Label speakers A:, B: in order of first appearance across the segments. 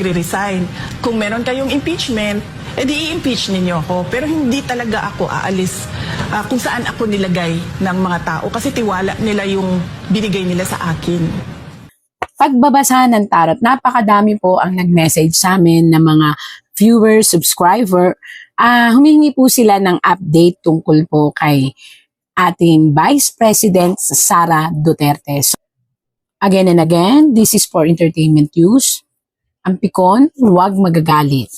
A: magre-resign. Kung meron kayong impeachment, edi i-impeach ninyo ako. Pero hindi talaga ako aalis kung saan ako nilagay ng mga tao kasi tiwala nila yung binigay nila sa akin.
B: Pagbabasa ng tarot, napakadami po ang nag-message sa amin ng mga viewer, subscriber. Humingi po sila ng update tungkol po kay ating Vice President Sara Duterte. So, again and again, this is for entertainment use. Ang pikon, huwag magagalit.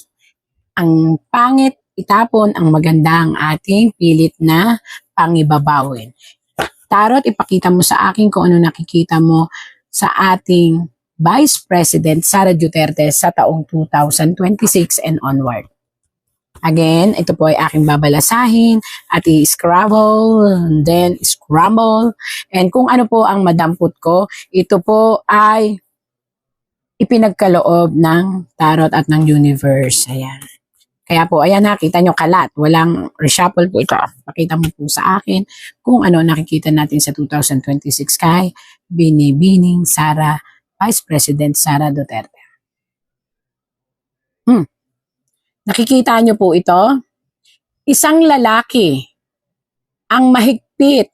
B: Ang pangit, itapon. Ang maganda, ang ating pilit na pangibabawin. Tarot, ipakita mo sa akin kung ano nakikita mo sa ating Vice President Sara Duterte sa taong 2026 and onward. Again, ito po ay aking babalasahin at i-scrabble, then scramble. And kung ano po ang madampot ko, ito po ay ipinagkaloob ng tarot at ng universe. Ayan. Kaya po, ayan, nakita nyo kalat. Walang reshuffle po ito. Pakita mo po sa akin kung ano nakikita natin sa 2026 kay Binibining Sara, Vice President Sara Duterte. Nakikita nyo po ito? Isang lalaki ang mahigpit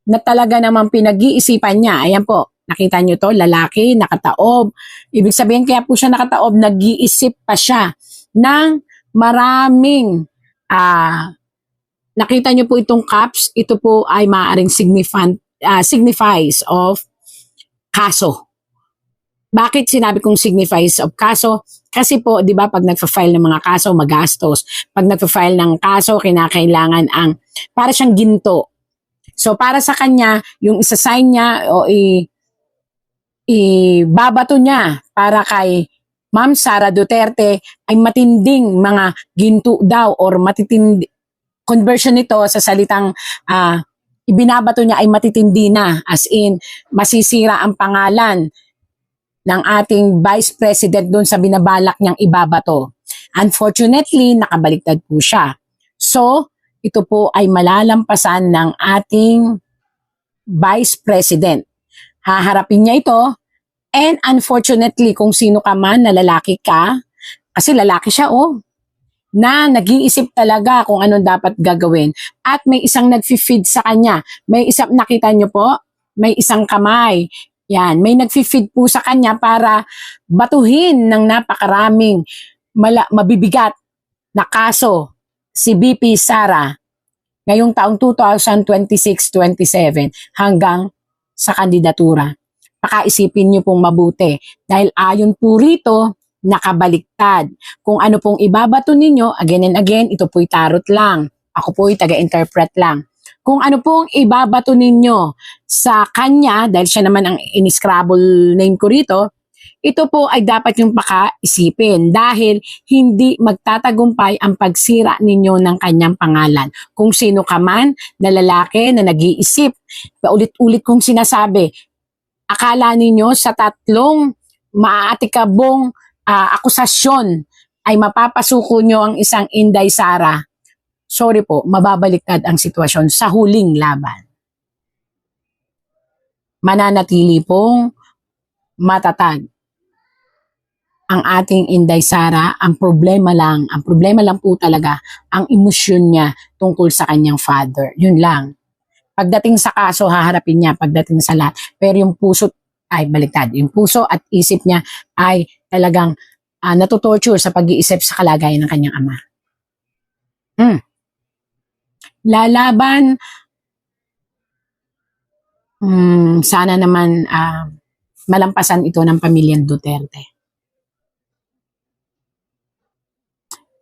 B: na talaga namang pinag-iisipan niya. Ayan po, nakita nyo to, lalaki, nakataob. Ibig sabihin kaya po siya nakataob, nag-iisip pa siya ng maraming, nakita nyo po itong cups, ito po ay maaaring signifies of kaso. Bakit sinabi kong signifies of kaso? Kasi po, di ba, pag nagfa-file ng mga kaso, magastos. Pag nagfa-file ng kaso, kinakailangan ang, para siyang ginto. So, para sa kanya, yung isa-sign niya o ibabato niya para kay Ma'am Sara Duterte ay matinding mga ginto daw or matitindi. Conversion nito sa salitang ibinabato niya ay matitindi na. As in, masisira ang pangalan ng ating Vice President doon sa binabalak niyang ibabato. Unfortunately, nakabaliktad po siya. So, ito po ay malalampasan ng ating Vice President. Haharapin niya ito, and unfortunately, kung sino ka man na lalaki ka, kasi lalaki siya na nag-iisip talaga kung anong dapat gagawin. At may isang nag-feed sa kanya. May isang, nakita niyo po, may isang kamay. Yan, may nag-feed po sa kanya para batuhin ng napakaraming mabibigat na kaso si VP Sara ngayong taong 2026-27 hanggang sa kandidatura. Pakaisipin niyo pong mabuti dahil ayon po rito, nakabaliktad. Kung ano pong ibabato ninyo, again and again, ito po'y tarot lang. Ako po'y taga-interpret lang. Kung ano pong ibabato ninyo sa kanya, dahil siya naman ang in-scrabble name ko rito, ito po ay dapat yung pakaisipin dahil hindi magtatagumpay ang pagsira ninyo ng kanyang pangalan. Kung sino ka man na lalaki na nag-iisip, paulit-ulit kong sinasabi, akala ninyo sa tatlong maaatikabong akusasyon ay mapapasuko nyo ang isang Inday Sara. Sorry po, mababaliktad ang sitwasyon sa huling laban. Mananatili pong matatag ang ating Inday Sara. Ang problema lang po talaga ang emosyon niya tungkol sa kanyang father. Yun lang. Pagdating sa kaso, haharapin niya pagdating sa lahat. Pero yung puso ay baliktad. Yung puso at isip niya ay talagang natutorture sa pag-iisip sa kalagayan ng kanyang ama. Lalaban, sana naman malampasan ito ng pamilyang Duterte.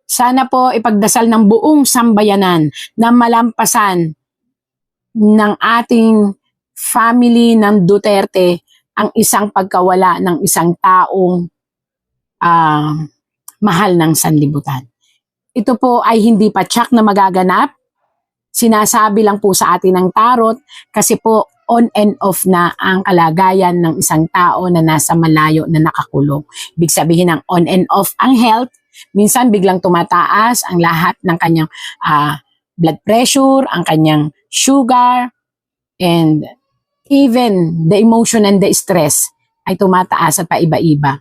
B: Sana po ipagdasal ng buong sambayanan na malampasan ng ating family ng Duterte ang isang pagkawala ng isang taong mahal ng sanlibutan. Ito po ay hindi pa tsak na magaganap. Sinasabi lang po sa atin ng tarot kasi po on and off na ang kalagayan ng isang tao na nasa malayo na nakakulong. Ibig sabihin ng on and off ang health, minsan biglang tumataas ang lahat ng kanyang blood pressure, ang kanyang sugar, and even the emotion and the stress ay tumataas at paiba-iba.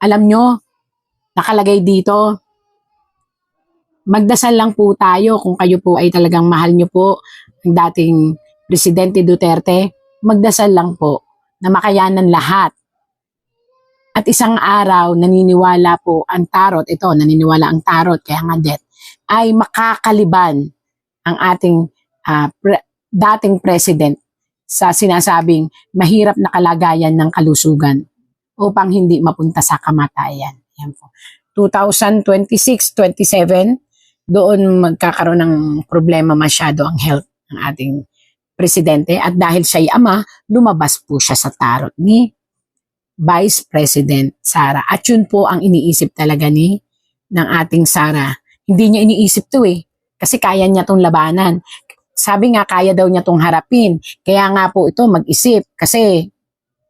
B: Alam nyo, nakalagay dito, magdasal lang po tayo kung kayo po ay talagang mahal nyo po ang dating Presidente Duterte, magdasal lang po na makayanan lahat. At isang araw, naniniwala po ang tarot, ito, naniniwala ang tarot, kaya nga death, ay makakaliban ang ating dating president sa sinasabing mahirap na kalagayan ng kalusugan upang hindi mapunta sa kamatayan. Yan po. 2026-27, doon magkakaroon ng problema masyado ang health ng ating presidente at dahil siya'y ama, lumabas po siya sa tarot ni Vice President Sara. At yun po ang iniisip talaga ng ating Sara. Hindi niya iniisip to kasi kaya niya tong labanan. Sabi nga kaya daw niya tong harapin. Kaya nga po ito mag-isip kasi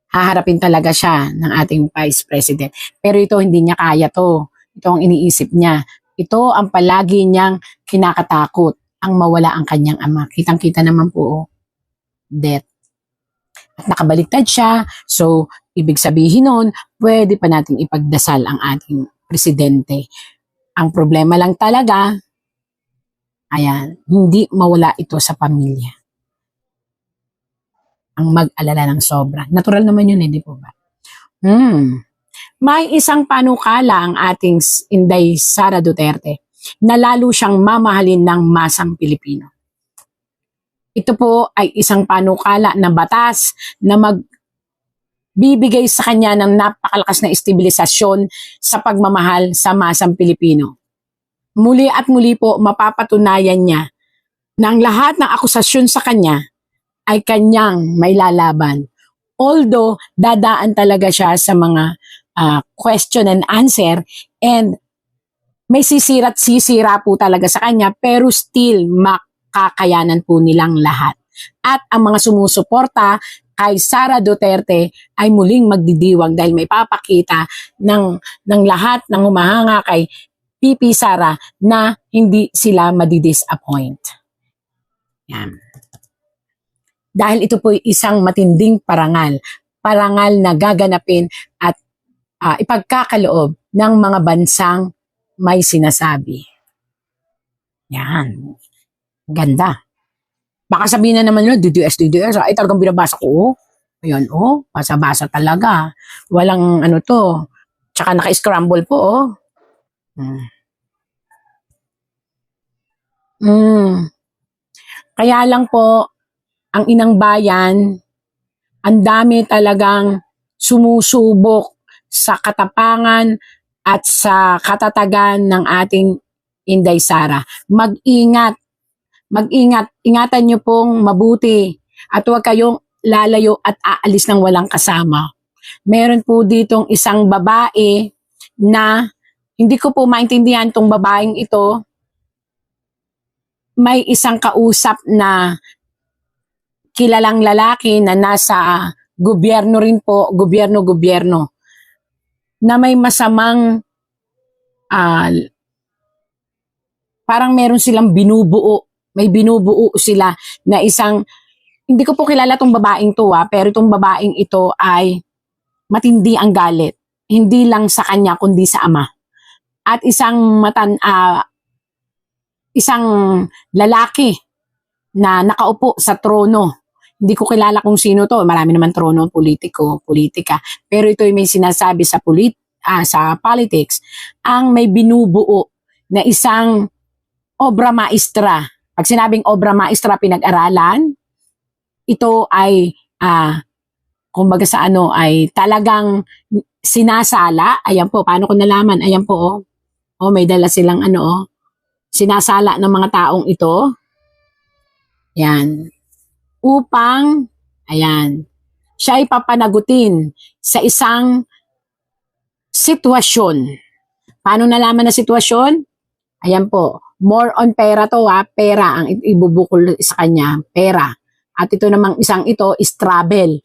B: haharapin talaga siya ng ating Vice President. Pero ito hindi niya kaya to. Ito ang iniisip niya. Ito ang palagi niyang kinakatakot, ang mawala ang kanyang ama. Kitang-kita naman po, death. At nakabaliktad siya. So, ibig sabihin nun, pwede pa nating ipagdasal ang ating presidente. Ang problema lang talaga, ayan, hindi mawala ito sa pamilya. Ang mag-alala ng sobra. Natural naman yun, di po ba? May isang panukala ang ating Inday Sara Duterte na lalo siyang mamahalin ng masang Pilipino. Ito po ay isang panukala na batas na magbibigay sa kanya ng napakalakas na estabilisasyon sa pagmamahal sa masang Pilipino. Muli at muli po mapapatunayan niya na ang lahat ng akusasyon sa kanya ay kanyang may lalaban. Although dadaan talaga siya sa mga question and answer and may sisira't sisira po talaga sa kanya pero still makakayanan po nilang lahat. At ang mga sumusuporta kay Sara Duterte ay muling magdidiwang dahil may papakita ng lahat ng humahanga kay PP Sara na hindi sila madidisappoint. Yan. Dahil ito po isang matinding parangal na gaganapin at ipagkakaloob ng mga bansang may sinasabi. Yan. Ganda. Baka sabihin na naman nyo, DDS, ay talagang binabasa ko. Ayan, basa-basa talaga. Walang to. Tsaka naka-scramble po, Kaya lang po, ang inang bayan, ang dami talagang sumusubok sa katapangan at sa katatagan ng ating Inday Sara. Mag-ingat. Ingatan nyo pong mabuti at huwag kayong lalayo at aalis ng walang kasama. Meron po ditong isang babae na hindi ko po maintindihan tong babaeng ito. May isang kausap na kilalang lalaki na nasa gobyerno rin po, gobyerno, na may masamang parang meron silang binubuo. May binubuo sila na isang, hindi ko po kilala tong babaeng to pero itong babaeng ito ay matindi ang galit. Hindi lang sa kanya kundi sa ama. At isang lalaki na nakaupo sa trono. Hindi ko kilala kung sino to. Marami naman trono, politika. Pero ito ay may sinasabi sa politics. Ang may binubuo na isang obra maestra. Pag sinabing obra maestra, pinag-aralan, ito ay, kumbaga sa ay talagang sinasala. Ayan po, paano ko nalaman? Ayan po, may dala silang sinasala ng mga taong ito. Yan. Upang, siya ay papanagutin sa isang sitwasyon. Paano nalaman na sitwasyon? Ayan po, more on pera to pera ang ibubukol sa kanya, pera. At ito namang isang ito is travel.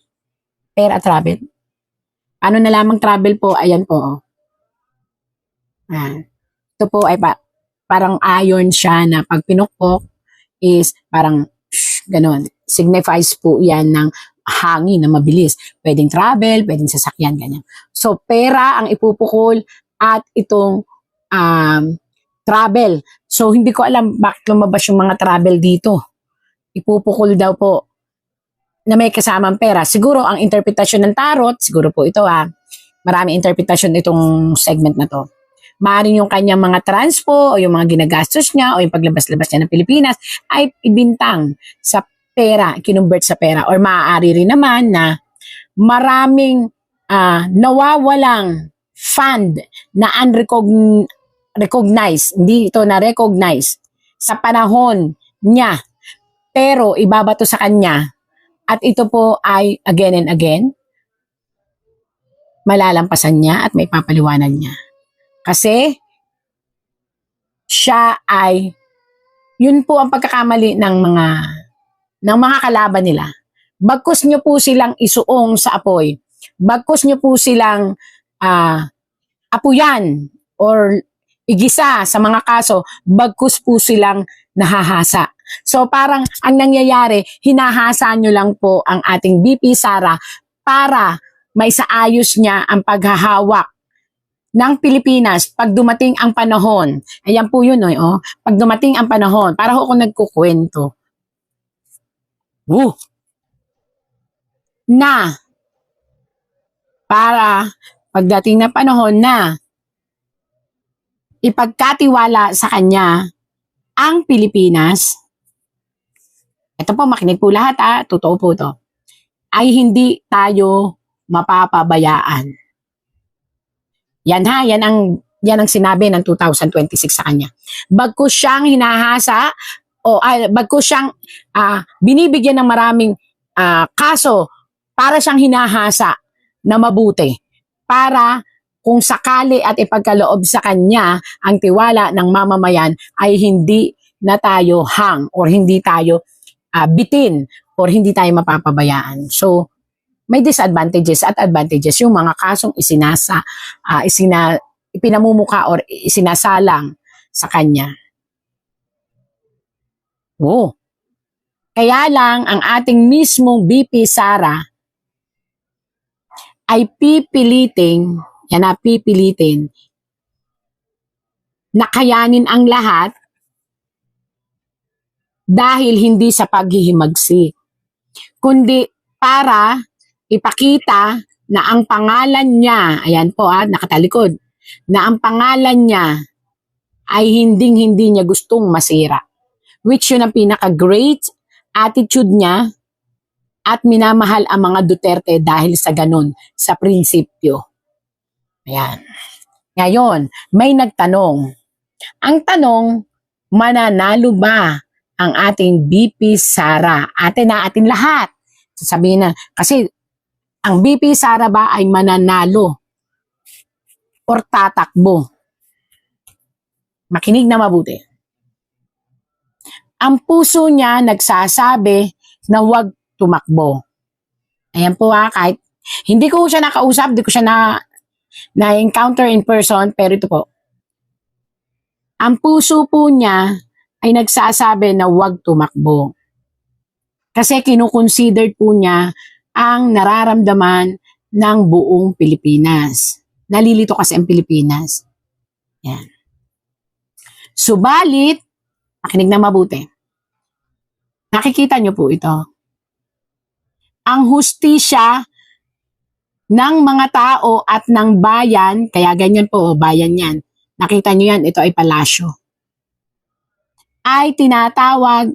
B: Pera, travel. Paano nalamang travel po? Ayan po. Ito po ay parang ayon siya na pag pinukpok is parang ganon. Signifies po yan ng hangin na mabilis. Pwedeng travel, pwedeng sasakyan, ganyan. So, pera ang ipupukol at itong travel. So, hindi ko alam bakit lumabas yung mga travel dito. Ipupukol daw po na may kasamang pera. Siguro ang interpretasyon ng tarot, siguro po ito marami interpretasyon itong segment na to. Maaaring yung kanyang mga transpo o yung mga ginagastos niya o yung paglabas-labas niya ng Pilipinas ay ibintang sa pera, kinumbert sa pera. Or maaari rin naman na maraming nawawalang fund na unrecognized, hindi ito na-recognize sa panahon niya, pero ibabato sa kanya. At ito po ay again and again, malalampasan niya at may papaliwanan niya. Kasi, siya ay, yun po ang pagkakamali ng mga kalaban nila. Bagkus nyo po silang isuong sa apoy, bagkus nyo po silang apuyan or igisa sa mga kaso, bagkus po silang nahahasa. So parang ang nangyayari, hinahasa nyo lang po ang ating BP Sara para maisaayos niya ang paghahawak ng Pilipinas pag dumating ang panahon. Ayan po yun, pag dumating ang panahon, para ako nagkukwento. Na para pagdating na panahon na ipagkatiwala sa kanya ang Pilipinas, ito po, makinig po lahat totoo po to, ay hindi tayo mapapabayaan. Yan yan ang sinabi ng 2026 sa kanya. Bagkus siyang hinahasa bagkus siyang binibigyan ng maraming kaso para siyang hinahasa na mabuti. Para kung sakali at ipagkaloob sa kanya ang tiwala ng mamamayan ay hindi na tayo hang or hindi tayo bitin or hindi tayo mapapabayaan. So, may disadvantages at advantages yung mga kasong ipinamumuka or isinasalang sa kanya. Kaya lang, ang ating mismong BP Sara ay pipilitin na kayanin ang lahat dahil hindi sa paghihimagsik, kundi para ipakita na ang pangalan niya, ayan po nakatalikod, na ang pangalan niya ay hindi niya gustong masira. Which yun ang pinaka-great attitude niya at minamahal ang mga Duterte dahil sa ganun, sa prinsipyo. Ayan. Ngayon, may nagtanong. Ang tanong, mananalo ba ang ating BP Sara? Atin lahat. Sasabihin na, kasi ang BP Sara ba ay mananalo or tatakbo? Makinig na mabuti. Ang puso niya nagsasabi na huwag tumakbo. Ayan po kahit hindi ko siya nakausap, hindi ko siya na-encounter in person, pero ito po. Ang puso po niya ay nagsasabi na huwag tumakbo. Kasi kinukonsider po niya ang nararamdaman ng buong Pilipinas. Nalilito kasi ang Pilipinas. Yan. Subalit, makinig na mabuti. Nakikita niyo po ito. Ang hustisya ng mga tao at ng bayan, kaya ganyan po, bayan yan. Nakita niyo yan, ito ay palasyo. Ay tinatawag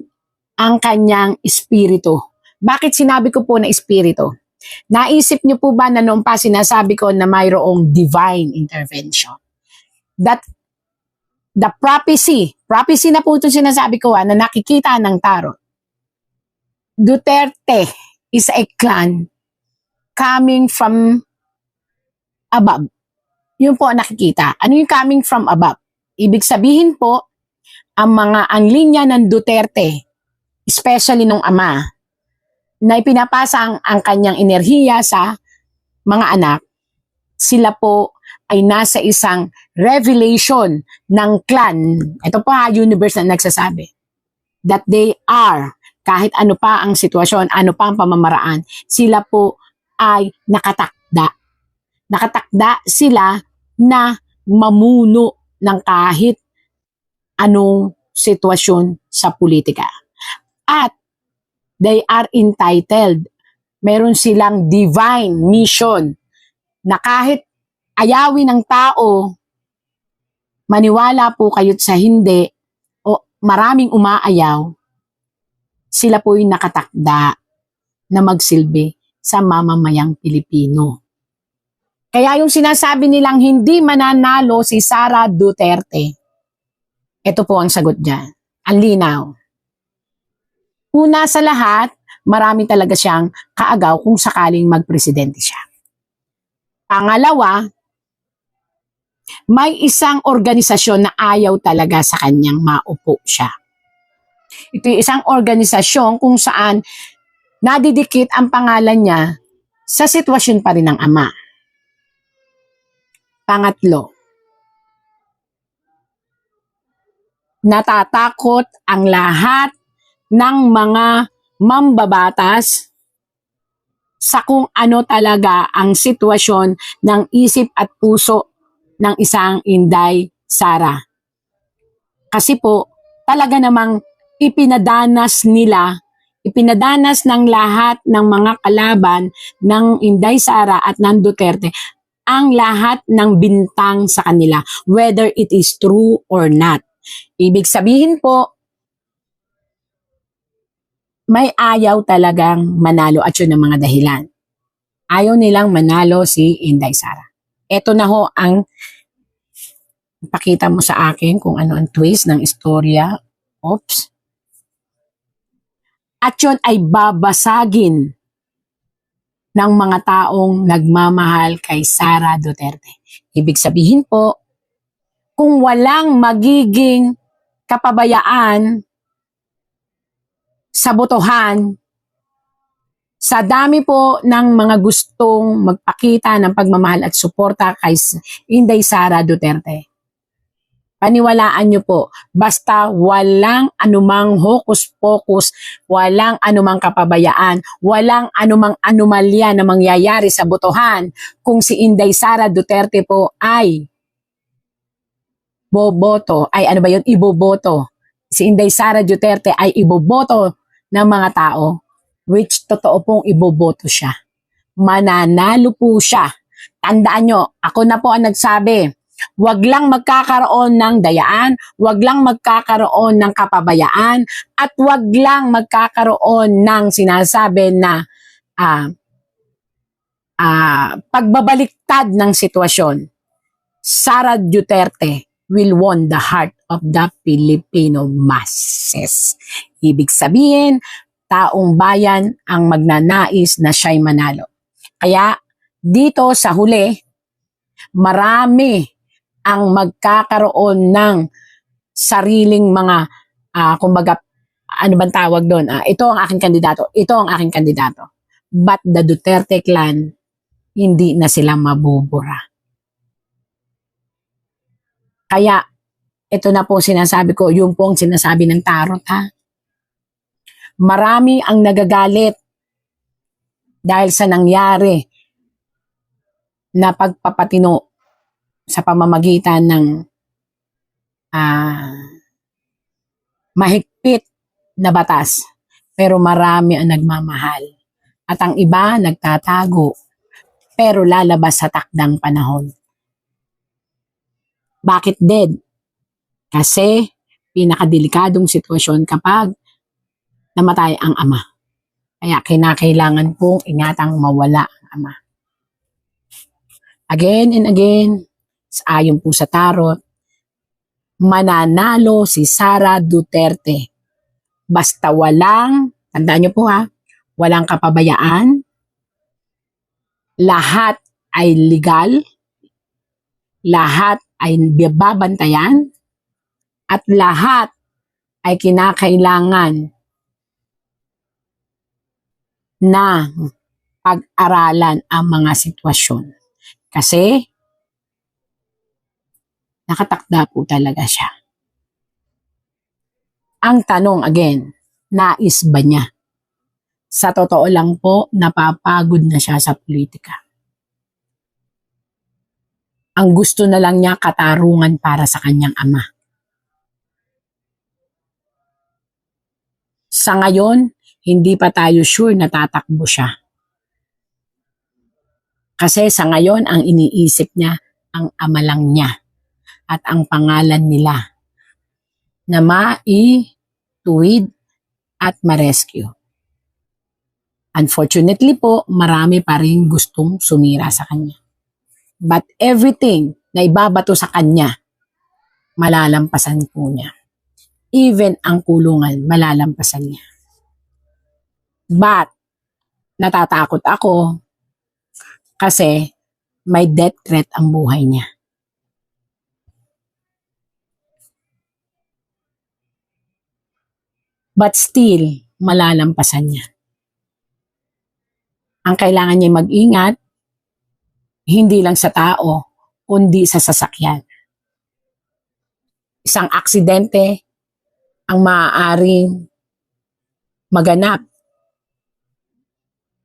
B: ang kanyang espiritu. Bakit sinabi ko po na espiritu? Naisip niyo po ba na noon pa sinasabi ko na mayroong divine intervention? That the prophecy na po ito sinasabi ko na nakikita ng tarot. Duterte is a clan coming from above. Yun po ang nakikita. Ano yung coming from above? Ibig sabihin po, ang linya ng Duterte, especially nung ama, na ipinapasa ang kanyang enerhiya sa mga anak, sila po ay nasa isang revelation ng clan. Ito po universe na nagsasabi. That they are, kahit ano pa ang sitwasyon, ano pa ang pamamaraan, sila po ay nakatakda. Nakatakda sila na mamuno ng kahit anong sitwasyon sa politika. At they are entitled. Meron silang divine mission na kahit ayawin ng tao, maniwala po kayo't sa hindi, o maraming umaayaw, sila po'y nakatakda na magsilbi sa mamamayang Pilipino. Kaya yung sinasabi nilang hindi mananalo si Sara Duterte, ito po ang sagot dyan. Ang linaw. Una sa lahat, marami talaga siyang kaagaw kung sakaling magpresidente siya. Pangalawa, may isang organisasyon na ayaw talaga sa kanyang maupo siya. Ito yung isang organisasyon kung saan nadidikit ang pangalan niya sa sitwasyon pa rin ng ama. Pangatlo, natatakot ang lahat ng mga mambabatas sa kung ano talaga ang sitwasyon ng isip at puso ng isang Inday Sara. Kasi po, talaga namang ipinadanas ng lahat ng mga kalaban ng Inday Sara at ng Duterte ang lahat ng bintang sa kanila, whether it is true or not. Ibig sabihin po, may ayaw talagang manalo at yun ang mga dahilan. Ayaw nilang manalo si Inday Sara. Ito na ho ang pakita mo sa akin kung ano ang twist ng istorya. Oops. At yun ay babasagin ng mga taong nagmamahal kay Sara Duterte. Ibig sabihin po, kung walang magiging kapabayaan sa botohan, sa dami po ng mga gustong magpakita ng pagmamahal at suporta kay Inday Sara Duterte, paniwalaan nyo po, basta walang anumang hokus-pokus, walang anumang kapabayaan, walang anumang anomalya na mangyayari sa botohan, kung si Inday Sara Duterte po ay iboboto. Si Inday Sara Duterte ay iboboto ng mga tao, which totoo pong iboboto siya. Mananalo po siya. Tandaan nyo, ako na po ang nagsabi, wag lang magkakaroon ng dayaan, wag lang magkakaroon ng kapabayaan, at wag lang magkakaroon ng sinasabi na pagbabaliktad ng sitwasyon. Sara Duterte will won the heart of the Filipino masses. Ibig sabihin, taong bayan ang magnanais na siya'y manalo. Kaya dito sa huli, marami ang magkakaroon ng sariling mga, kumbaga, ano bang tawag doon? Ito ang aking kandidato, ito ang aking kandidato. But the Duterte clan, hindi na sila mabubura. Kaya, ito na po sinasabi ko, yung pong sinasabi ng tarot, ha? Marami ang nagagalit dahil sa nangyari na pagpapatino sa pamamagitan ng mahigpit na batas. Pero marami ang nagmamahal. At ang iba nagtatago, pero lalabas sa takdang panahon. Bakit dead? Kasi pinakadelikadong sitwasyon kapag namatay ang ama. Kaya kinakailangan pong ingatang mawala ang ama. Again and again, ayon po sa tarot, mananalo si Sara Duterte. Basta walang, tandaan niyo po ha, walang kapabayaan, lahat ay legal, lahat ay babantayan, at lahat ay kinakailangan na pag-aralan ang mga sitwasyon. Kasi nakatakda po talaga siya. Ang tanong again, nais ba niya? Sa totoo lang po, napapagod na siya sa politika. Ang gusto na lang niya katarungan para sa kanyang ama. Sa ngayon, hindi pa tayo sure na tatakbo siya. Kasi sa ngayon, ang iniisip niya, ang ama lang niya at ang pangalan nila na maituwid at ma-rescue. Unfortunately po, marami pa rin gustong sumira sa kanya. But everything na ibabato sa kanya, malalampasan po niya. Even ang kulungan, malalampasan niya. But, natatakot ako kasi may death threat ang buhay niya. But still, malalampasan niya. Ang kailangan niya mag-ingat, hindi lang sa tao, kundi sa sasakyan. Isang aksidente ang maaaring maganap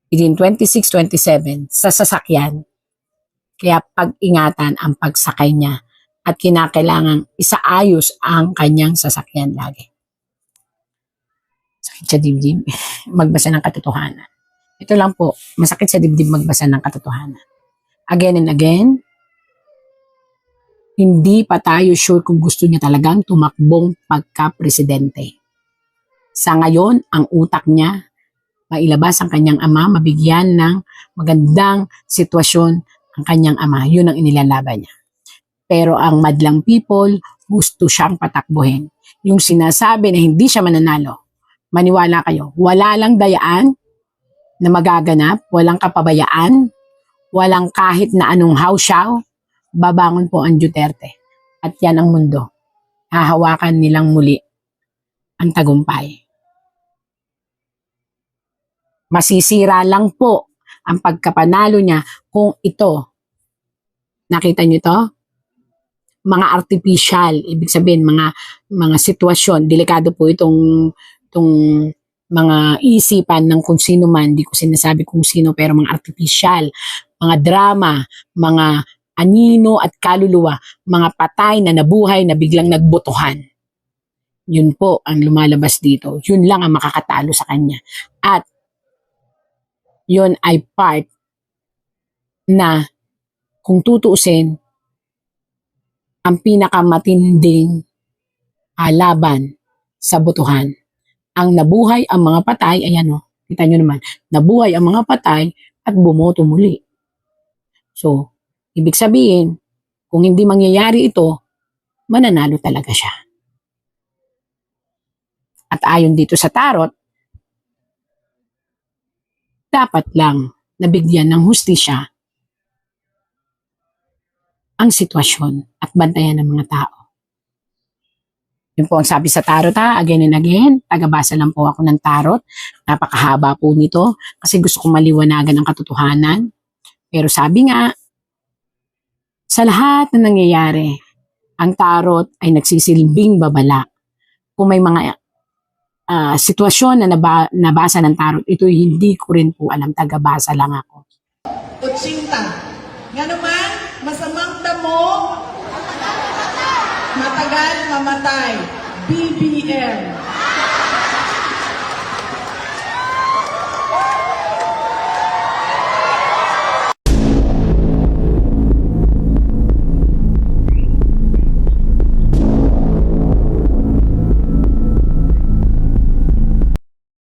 B: within 26-27 sa sasakyan. Kaya pag-ingatan ang pagsakay niya at kinakailangang isaayos ang kanyang sasakyan lagi. Sakit sa dibdib, magbasa ng katotohanan. Ito lang po, masakit sa dibdib magbasa ng katotohanan. Again and again, hindi pa tayo sure kung gusto niya talagang tumakbong pagka-presidente. Sa ngayon, ang utak niya, mailabas ang kanyang ama, mabigyan ng magandang sitwasyon ang kanyang ama. Yun ang inilalaban niya. Pero ang madlang people, gusto siyang patakbuhin. Yung sinasabi na hindi siya mananalo, maniwala kayo, wala lang dayaan na magaganap, walang kapabayaan, walang kahit na anong hawsyaw, babangon po ang Duterte. At yan ang mundo. Hahawakan nilang muli ang tagumpay. Masisira lang po ang pagkapanalo niya kung ito. Nakita niyo to? Mga artificial, ibig sabihin mga sitwasyon, delikado po itong mga isipan ng kung sino man, di ko sinasabi kung sino, pero mga artificial, mga drama, mga anino at kaluluwa, mga patay na nabuhay na biglang nagbotohan. Yun po ang lumalabas dito. Yun lang ang makakatalo sa kanya. At yun ay part na kung tutuusin, ang pinakamatinding laban sa botohan. Ang nabuhay ang mga patay, ayan o, kita nyo naman, nabuhay ang mga patay at bumoto muli. So, ibig sabihin, kung hindi mangyayari ito, mananalo talaga siya. At ayon dito sa tarot, dapat lang nabigyan ng hustisya ang sitwasyon at bantayan ng mga tao. Yun po ang sabi sa tarot again and again. Tagabasa lang po ako ng tarot. Napakahaba po nito kasi gusto kong maliwanagan ang katotohanan. Pero sabi nga, sa lahat na nangyayari, ang tarot ay nagsisilbing babala. Kung may mga sitwasyon na nabasa ng tarot, ito hindi ko rin po alam. Tagabasa lang ako.
A: 80. Nga naman, masamang damo, matagal mamatay. BBM.